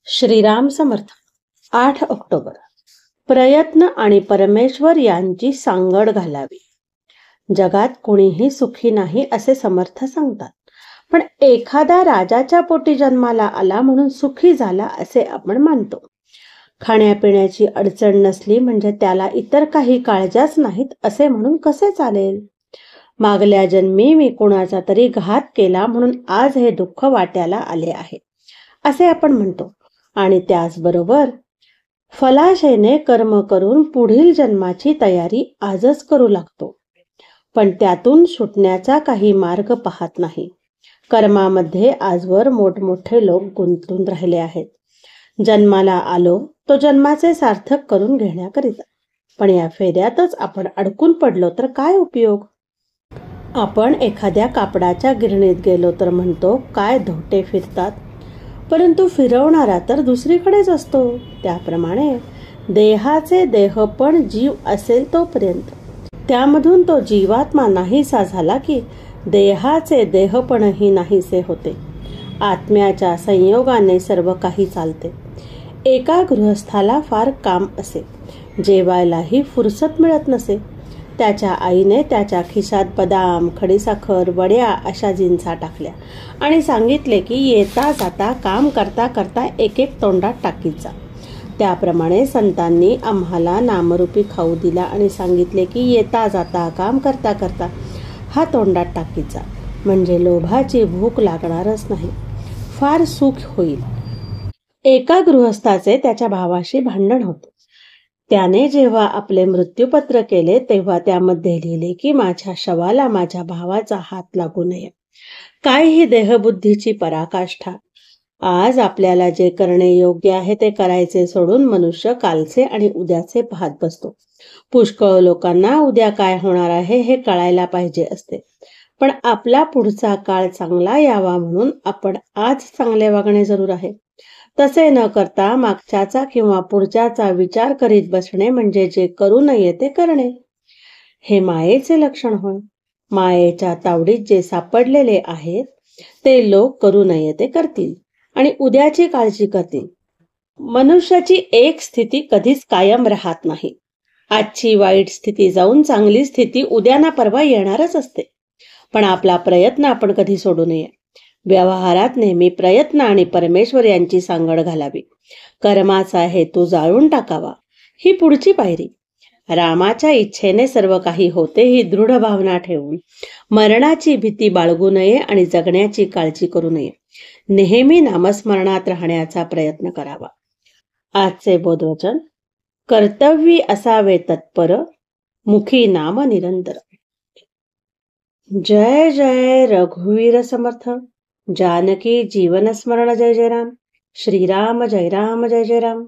Shriram Samarth. 8 October. प्रयत्न आणि परमेश्वर यांची सांगड घालावी. जगात कोणीही सुखी नाही असे समर्थ सांगतात, पण एखादा राजाच्या पोटी जन्माला आला म्हणून सुखी झाला असे आपण मानतो. खाण्यापिण्याची अडचण नसली म्हणजे त्याला इतर काही काळजाच नाहीत असे म्हणून कसे चालेल? मागल्या जन्मी मी कोणाचा तरी घात केला म्हणून आज हे दुःख वाट्याला आले आहे असे आपण म्हणतो. आणि त्याचबरोबर फलाशेने कर्म करून पुढील जन्माची तयारी आजच करू लागतो, पण त्यातून सुटण्याचा काही मार्ग पाहत नाही. कर्मामध्ये आजवर मोठमोठे लोक गुंतून राहिले आहेत. जन्माला आलो तो जन्माचे सार्थक करून घेण्याकरिता, पण या फेऱ्यातच आपण अडकून पडलो तर काय उपयोग? आपण एखाद्या कापडाच्या गिरणीत गेलो तर म्हणतो काय धोटे फिरतात, परंतु फिरवणारा तर दुसरीकडेच असतो. त्याप्रमाणे देहाचे देहपण जीव असेल तोपर्यंत, त्यामधून तो जीवात्मा नाहीसा झाला की देहाचे देहपणही नाहीसे होते. आत्म्याच्या संयोगाने सर्व काही चालते. एका गृहस्थाला फार काम असे, जेवायलाही फुरसत मिळत नसे. त्याच्या आईने त्याच्या खिशात बदाम, खडीसाखर, वड्या अशा जिन्सा टाकल्या आणि सांगितले की येता जाता काम करता करता एक एक तोंडात टाकीत जा. त्याप्रमाणे संतांनी आम्हाला नामरूपी खाऊ दिला आणि सांगितले की येता जाता काम करता करता हा तोंडात टाकीत जा, म्हणजे लोभाची भूक लागणारच नाही, फार सुख होईल. एका गृहस्थाचे त्याच्या भावाशी भांडण होते. त्याने जेव्हा आपले मृत्यूपत्र केले तेव्हा त्यामध्ये लिहिले की माझ्या शवाला माझ्या भावाचा हात लागू नये. काय ही देहबुद्धीची पराकाष्ठा! आज आपल्याला जे करणे योग्य आहे ते करायचे सोडून मनुष्य कालचे आणि उद्याचे पाहत बसतो. पुष्कळ लोकांना उद्या काय होणार आहे हे कळायला पाहिजे असते, पण आपला पुढचा काळ चांगला यावा म्हणून आपण आज चांगले वागणे जरूर आहे. तसे न करता मागच्याचा किंवा पुढच्याचा विचार करीत बसणे म्हणजे जे करू नये ते करणे, हे मायेचे लक्षण होय. मायेच्या तावडीत जे सापडलेले आहेत ते लोक करू नये ते करतील आणि उद्याची काळजी करतील. मनुष्याची एक स्थिती कधीच कायम राहत नाही. आजची वाईट स्थिती जाऊन चांगली स्थिती उद्या ना परवा येणारच असते, पण आपला प्रयत्न आपण कधी सोडू नये. व्यवहारात नेहमी प्रयत्न आणि परमेश्वर यांची सांगड घालावी. कर्माचा हेतू जाळून टाकावा, ही पुढची पायरी. रामाच्या इच्छेने सर्व काही होते ही दृढ भावना ठेवून मरणाची भीती बाळगू नये आणि जगण्याची काळजी करू नये. नेहमी नामस्मरणात राहण्याचा प्रयत्न करावा. आजचे बोधवचन: कर्तव्य असावे तत्पर, मुखी नाम निरंतर. जय जय रघुवीर समर्थ. जानकी जीवन स्मरण. जय जय राम. श्रीराम जय राम जय जय राम.